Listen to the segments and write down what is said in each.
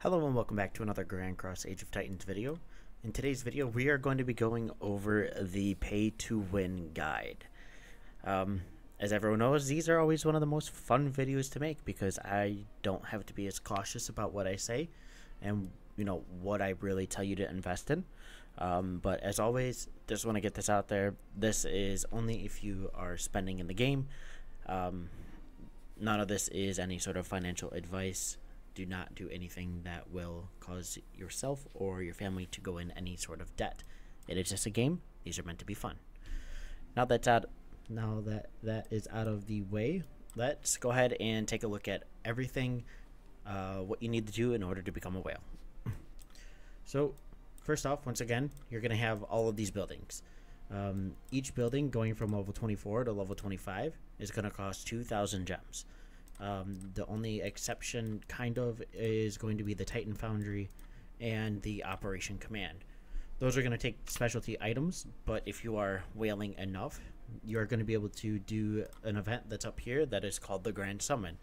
Hello and welcome back to another Grand Cross Age of Titans video. In today's video, we are going to be going over the pay to win guide. As everyone knows, these are always one of the most fun videos to make because I don't have to be as cautious about what I say and what I really tell you to invest in. But as always, just want to get this out there. This is only if you are spending in the game. None of this is any sort of financial advice. Do not do anything that will cause yourself or your family to go in any sort of debt. It is just a game. These are meant to be fun. Now that is out of the way, let's go ahead and take a look at everything what you need to do in order to become a whale. So first off, once again, you're going to have all of these buildings. Each building going from level 24 to level 25 is going to cost 2,000 gems. The only exception is going to be the Titan Foundry and the Operation Command. Those are going to take specialty items, but if you are whaling enough, you're going to be able to do an event that's up here that is called the Grand Summon.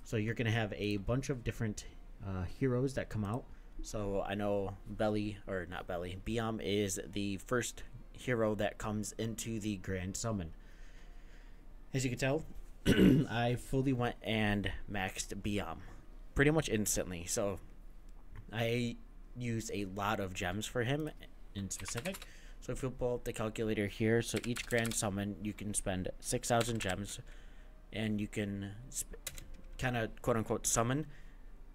So you're going to have a bunch of different heroes that come out. So I know Biam is the first hero that comes into the Grand Summon. As you can tell, I fully went and maxed Biam pretty much instantly. So I used a lot of gems for him in specific. So if you pull up the calculator here, so each Grand Summon you can spend 6,000 gems, and you can kind of quote unquote summon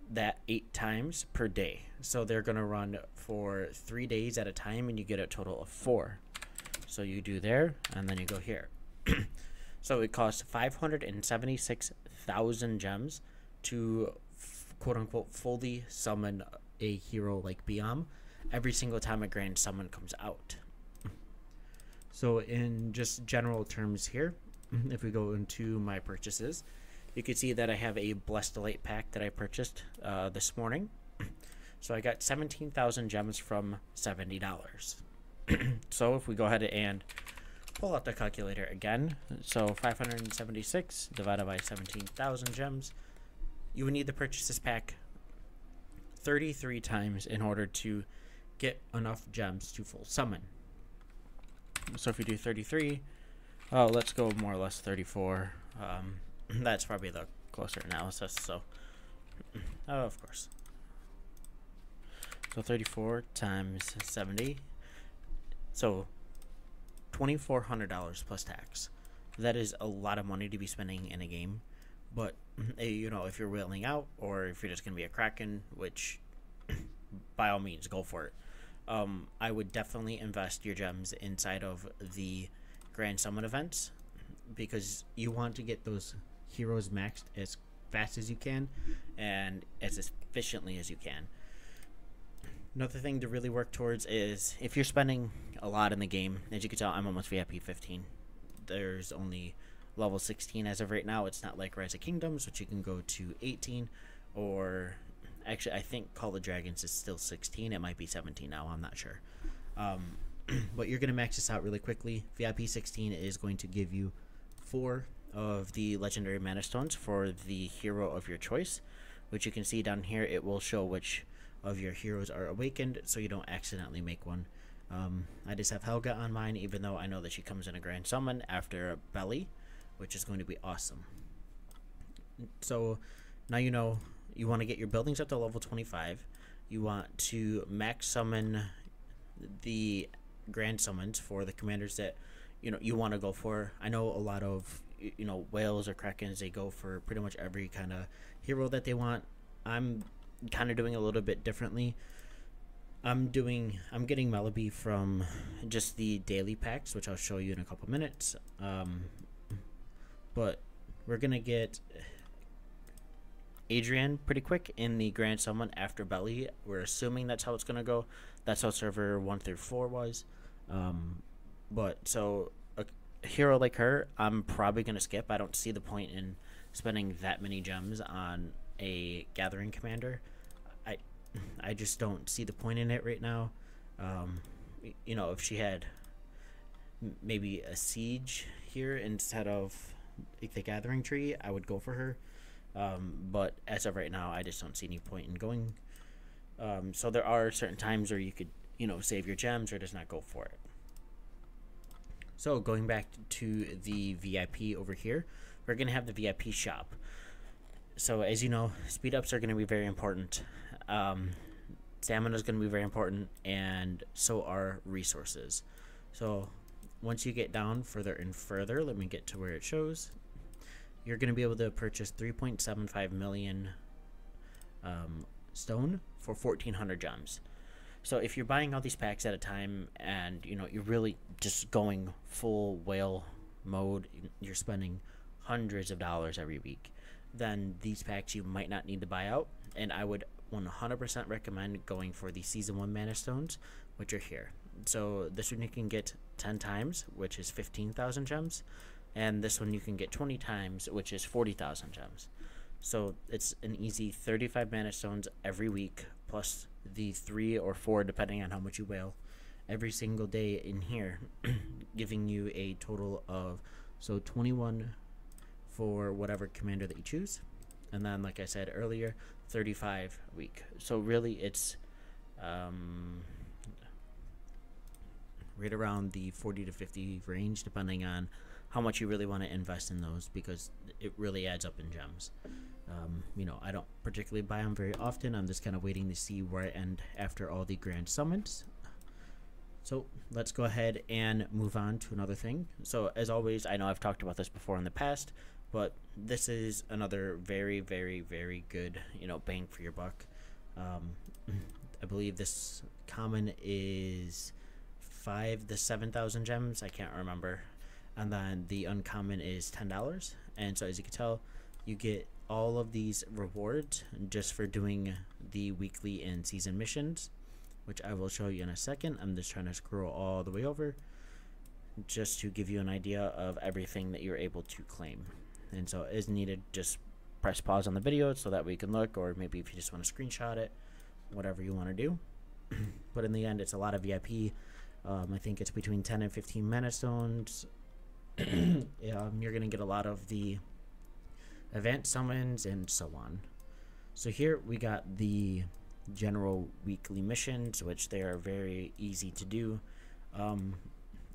that 8 times per day. So they're gonna run for 3 days at a time, and you get a total of 4. So you do there, and then you go here. So it costs 576,000 gems to quote unquote fully summon a hero like Biam every single time a Grand Summon comes out. So in just general terms here, if we go into my purchases, you can see that I have a Blessed Delight pack that I purchased this morning. So I got 17,000 gems from $70. So if we go ahead and pull out the calculator again, so 576 divided by 17,000 gems, you would need to purchase this pack 33 times in order to get enough gems to full summon. So if you do 33, let's go more or less 34. That's probably the closer analysis. So of course, so 34 times 70, so $2,400 plus tax. That is a lot of money to be spending in a game. But if you're whaling out, or if you're just gonna be a Kraken, which by all means go for it, I would definitely invest your gems inside of the Grand Summon events, because you want to get those heroes maxed as fast as you can and as efficiently as you can. Another thing to really work towards is if you're spending a lot in the game. As you can tell, I'm almost VIP 15. There's only level 16 as of right now. It's not like Rise of Kingdoms, which you can go to 18, or actually I think Call of Dragons is still 16. It might be 17 now, I'm not sure. But you're going to max this out really quickly. VIP 16 is going to give you 4 of the legendary mana stones for the hero of your choice, which you can see down here. It will show which of your heroes are awakened, so you don't accidentally make one. I just have Helga on mine, even though I know that she comes in a Grand Summon after Belly, which is going to be awesome. So now you know you want to get your buildings up to level 25. You want to max summon the Grand Summons for the commanders that you want to go for. I know a lot of whales or Krakens, they go for pretty much every kind of hero that they want. I'm kind of doing a little bit differently. I'm getting Melody from just the daily packs, which I'll show you in a couple minutes. But we're gonna get Adrian pretty quick in the Grand Summon after Belly. We're assuming that's how it's gonna go. That's how server 1 through 4 was. But so a hero like her, I'm probably gonna skip. I don't see the point in spending that many gems on a gathering commander. I just don't see the point in it right now. If she had maybe a siege here instead of the gathering tree, I would go for her. But as of right now, I just don't see any point in going So there are certain times where you could, save your gems or just not go for it. So going back to the VIP over here, we're going to have the VIP shop. So as you know, speed ups are going to be very important. Stamina is going to be very important, and so are resources. So once you get down further and further, let me get to where it shows. You're going to be able to purchase 3.75 million stone for 1,400 gems. So if you're buying all these packs at a time, and you're really just going full whale mode, you're spending hundreds of dollars every week, then these packs you might not need to buy out, and I would 100% recommend going for the season 1 mana stones, which are here. So this one you can get 10 times, which is 15,000 gems, and this one you can get 20 times, which is 40,000 gems. So it's an easy 35 mana stones every week, plus the 3 or 4 depending on how much you whale every single day in here, giving you a total of 21 for whatever commander that you choose, and then like I said earlier, 35 a week. So really it's right around the 40 to 50 range, depending on how much you really want to invest in those, because it really adds up in gems. I don't particularly buy them very often. I'm just kind of waiting to see where I end after all the grand summons. So let's go ahead and move on to another thing. So as always, I know I've talked about this before in the past, but this is another very, very, very good, bang for your buck. I believe this common is 5 to 7,000 gems. I can't remember. And then the uncommon is $10. And so as you can tell, you get all of these rewards just for doing the weekly and season missions, which I will show you in a second. I'm just trying to scroll all the way over just to give you an idea of everything that you're able to claim. And so as needed, just press pause on the video so that we can look, or maybe if you just want to screenshot it, whatever you want to do. But in the end, it's a lot of VIP. I think it's between 10 and 15 mana stones. You're going to get a lot of the event summons and so on. So here we got the general weekly missions, which they are very easy to do.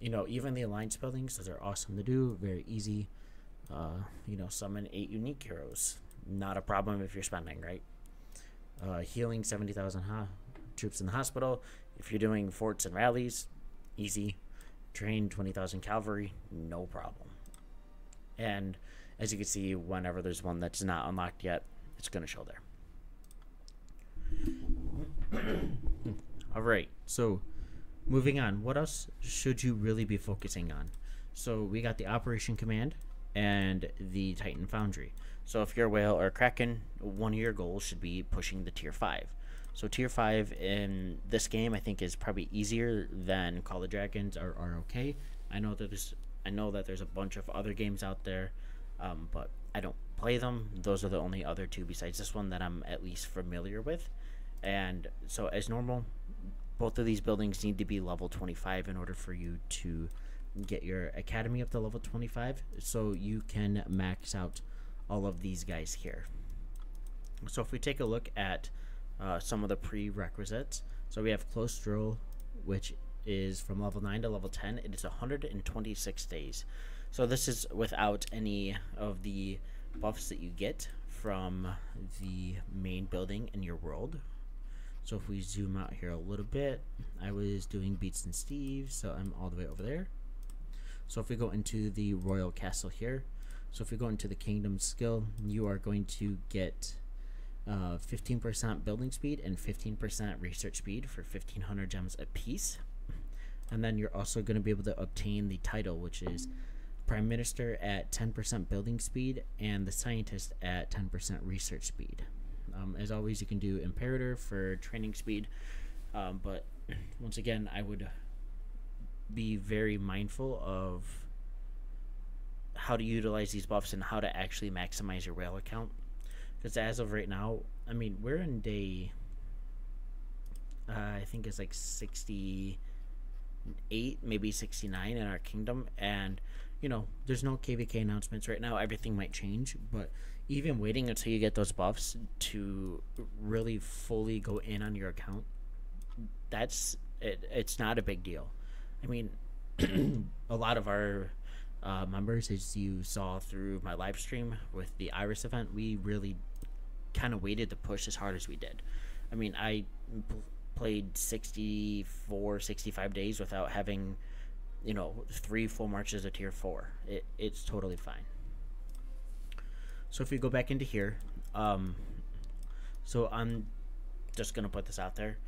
Even the alliance buildings, those are awesome to do, very easy. Summon 8 unique heroes, not a problem if you're spending, right? Healing 70,000 troops in the hospital. If you're doing forts and rallies, easy. Train 20,000 cavalry, no problem. And as you can see, whenever there's one that's not unlocked yet, it's going to show there. Alright, so moving on, what else should you really be focusing on? So we got the Operation Command and the Titan Foundry. So if you're a whale or a kraken, one of your goals should be pushing the tier 5. So tier 5 in this game I think is probably easier than Call of Dragons or ROK. I know that there's a bunch of other games out there, but I don't play them. Those are the only other two besides this one that I'm at least familiar with. And so as normal, both of these buildings need to be level 25 in order for you to get your academy up to level 25, so you can max out all of these guys here. So if we take a look at some of the prerequisites, so we have Close Drill, which is from level 9 to level 10. It is 126 days. So this is without any of the buffs that you get from the main building in your world. So if we zoom out here a little bit, I was doing Beats and Steve, so I'm all the way over there. So if we go into the Royal Castle here, so if we go into the Kingdom skill, you are going to get 15% building speed and 15% research speed for 1,500 gems apiece. And then you're also going to be able to obtain the title, which is Prime Minister at 10% building speed and the Scientist at 10% research speed. As always, you can do Imperator for training speed, but once again, I would be very mindful of how to utilize these buffs and how to actually maximize your whale account. Because as of right now, I mean, we're in day, I think it's like 68, maybe 69 in our kingdom, and there's no KVK announcements right now. Everything might change, but even waiting until you get those buffs to really fully go in on your account, that's it, it's not a big deal. I mean, a lot of our members, as you saw through my live stream with the Iris event, we really kind of waited to push as hard as we did. I mean, played 64, 65 days without having, 3 full marches of tier 4. It's totally fine. So if we go back into here, so I'm just going to put this out there.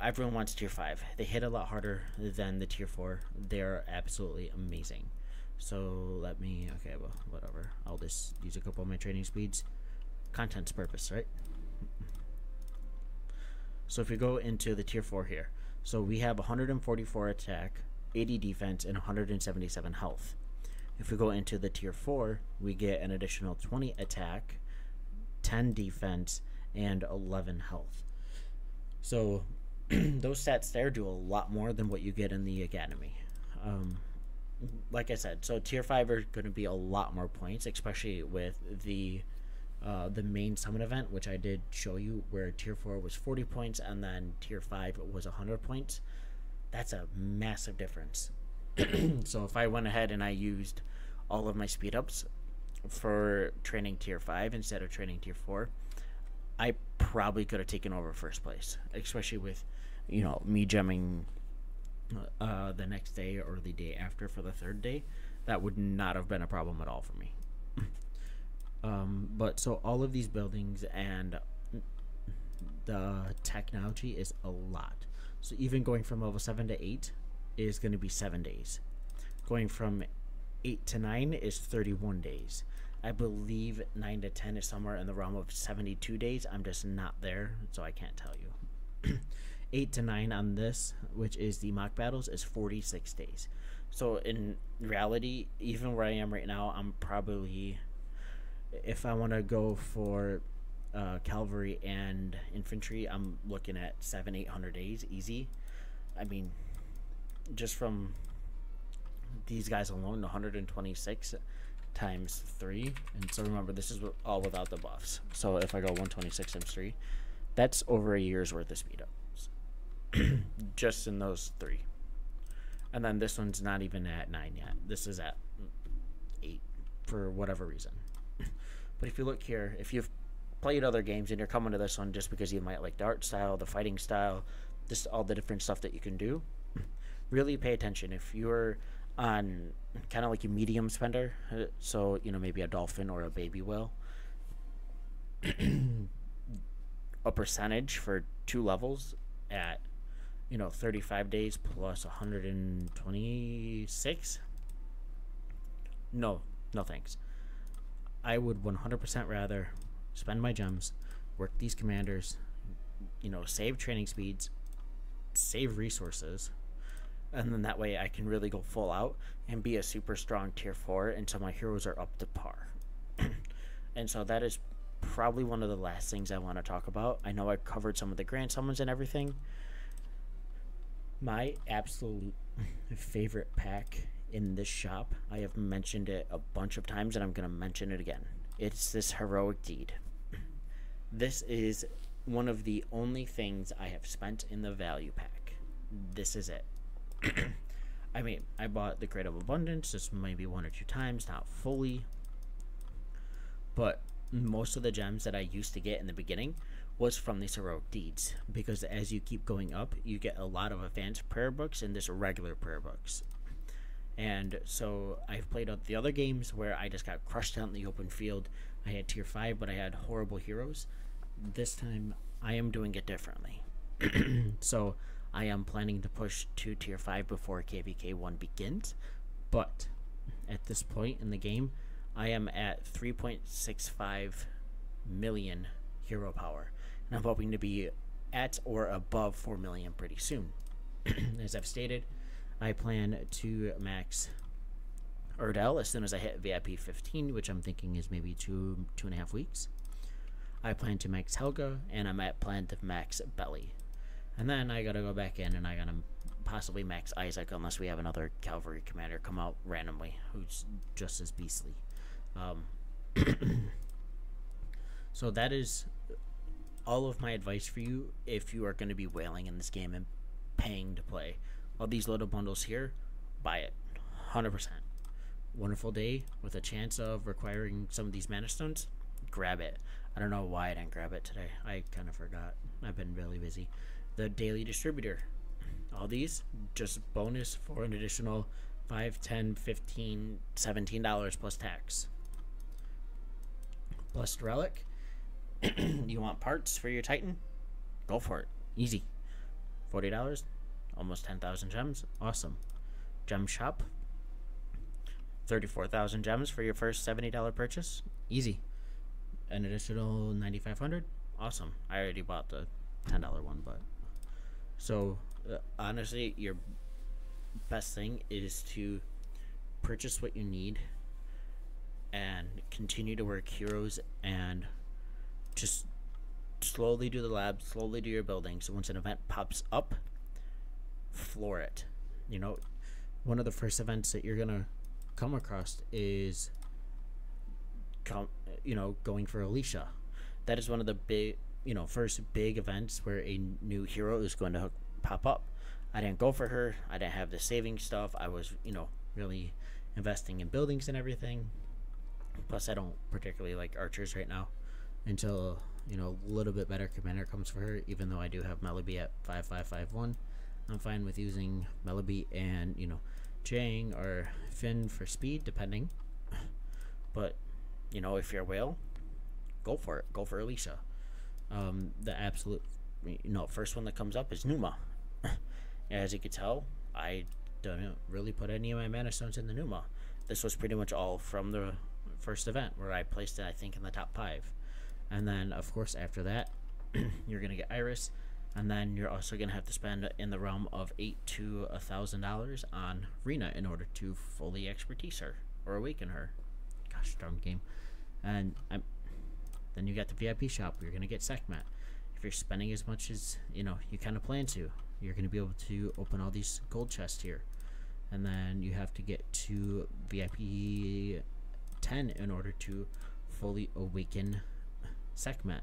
Everyone wants tier 5. They hit a lot harder than the tier 4. They're absolutely amazing. So okay, well, whatever. I'll just use a couple of my training speeds. Content's purpose, right? So if we go into the tier 4 here, so we have 144 attack, 80 defense, and 177 health. If we go into the tier 4, we get an additional 20 attack, 10 defense, and 11 health. So those stats there do a lot more than what you get in the academy. Like I said, so tier 5 are going to be a lot more points, especially with the main summon event, which I did show you, where tier 4 was 40 points and then tier 5 was 100 points. That's a massive difference. So if I went ahead and I used all of my speed ups for training tier 5 instead of training tier 4, I probably could have taken over first place, especially with me gemming the next day or the day after for the third day. That would not have been a problem at all for me. But so all of these buildings and the technology is a lot. So even going from level 7 to 8 is going to be 7 days. Going from 8 to 9 is 31 days. I believe 9 to 10 is somewhere in the realm of 72 days. I'm just not there, so I can't tell you. 8 to 9 on this, which is the mock battles, is 46 days. So in reality, even where I am right now, I'm probably, if I want to go for cavalry and infantry, I'm looking at 700-800 days easy. I mean, just from these guys alone, 126 times 3, and so remember, this is all without the buffs. So if I go 126 times 3, that's over a year's worth of speed ups just in those 3. And then this one's not even at 9 yet. This is at 8 for whatever reason. But if you look here, if you've played other games and you're coming to this one just because you might like the art style, the fighting style, just all the different stuff that you can do, really pay attention. If you're on kind of like a medium spender, so maybe a dolphin or a baby whale, a percentage for 2 levels at 35 days plus 126, no thanks. I would 100% rather spend my gems, work these commanders, save training speeds, save resources, and then that way I can really go full out and be a super strong tier 4 until my heroes are up to par. And so that is probably one of the last things I want to talk about. I know I covered some of the grand summons and everything. My absolute favorite pack in this shop, I have mentioned it a bunch of times and I'm going to mention it again. It's this heroic deed. This is one of the only things I have spent in the value pack. This is it. I mean, I bought the Crate of Abundance just maybe 1 or 2 times, not fully, but most of the gems that I used to get in the beginning was from these heroic deeds, because as you keep going up, you get a lot of advanced prayer books and just regular prayer books. And so I've played out the other games where I just got crushed out in the open field. I had tier 5, but I had horrible heroes. This time I am doing it differently. So I am planning to push to tier 5 before KVK 1 begins, but at this point in the game, I am at 3.65 million hero power, and I'm hoping to be at or above 4 million pretty soon. As I've stated, I plan to max Erdell as soon as I hit VIP 15, which I'm thinking is maybe 2.5 weeks. I plan to max Helga, and I'm at plan to max Belly. And then I gotta go back in and I gotta possibly max Isaac, unless we have another cavalry commander come out randomly who's just as beastly. So that is all of my advice for you if you are going to be whaling in this game and paying to play. All these little bundles here, buy it. 100%. Wonderful day with a chance of requiring some of these mana stones, grab it. I don't know why I didn't grab it today. I kind of forgot. I've been really busy. The daily distributor. All these just bonus for an additional $5, $10, $15, $17 plus tax. Plus relic. You want parts for your Titan? Go for it. Easy. $40. Almost 10,000 gems. Awesome. Gem shop. 34,000 gems for your first $70 purchase. Easy. An additional 9,500. Awesome. I already bought the $10 one, but so honestly, your best thing is to purchase what you need and continue to work heroes and just slowly do the lab, slowly do your building. So once an event pops up, floor it. You know, one of the first events that you're gonna come across is going for Alicia. That is one of the big, first big events where a new hero is going to pop up. I didn't go for her. I didn't have the saving stuff. I was, really investing in buildings and everything. Plus, I don't particularly like archers right now until, a little bit better commander comes for her, even though I do have Mellaby at 5551. I'm fine with using Mellaby and, Jang or Finn for speed, depending. But, if you're a whale, go for it. Go for Alicia. The absolute, first one that comes up is Numa. As you can tell, I don't really put any of my mana stones in the Numa. This was pretty much all from the first event, where I placed it, I think, in the top 5. And then, of course, after that, you're going to get Iris. And then you're also going to have to spend in the realm of $800 to $1,000 on Rena in order to fully expertise her or awaken her. Gosh darn game. And then you got the VIP shop. You're going to get Sekhmet. If you're spending as much as you kind of plan to, you're going to be able to open all these gold chests here. And then you have to get to VIP 10 in order to fully awaken Sekhmet.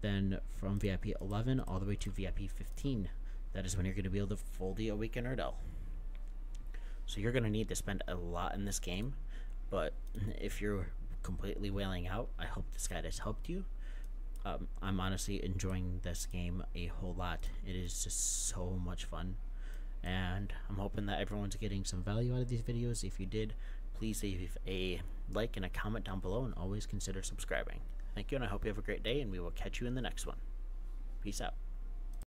Then from VIP 11 all the way to VIP 15, that is when you're going to be able to fully awaken Erdell. So you're going to need to spend a lot in this game, but if you're completely wailing out, I hope this guide has helped you. I'm honestly enjoying this game a whole lot. It is just so much fun, and I'm hoping that everyone's getting some value out of these videos. If you did, please leave a like and a comment down below, and always consider subscribing. Thank you, and I hope you have a great day, and we will catch you in the next one. Peace out.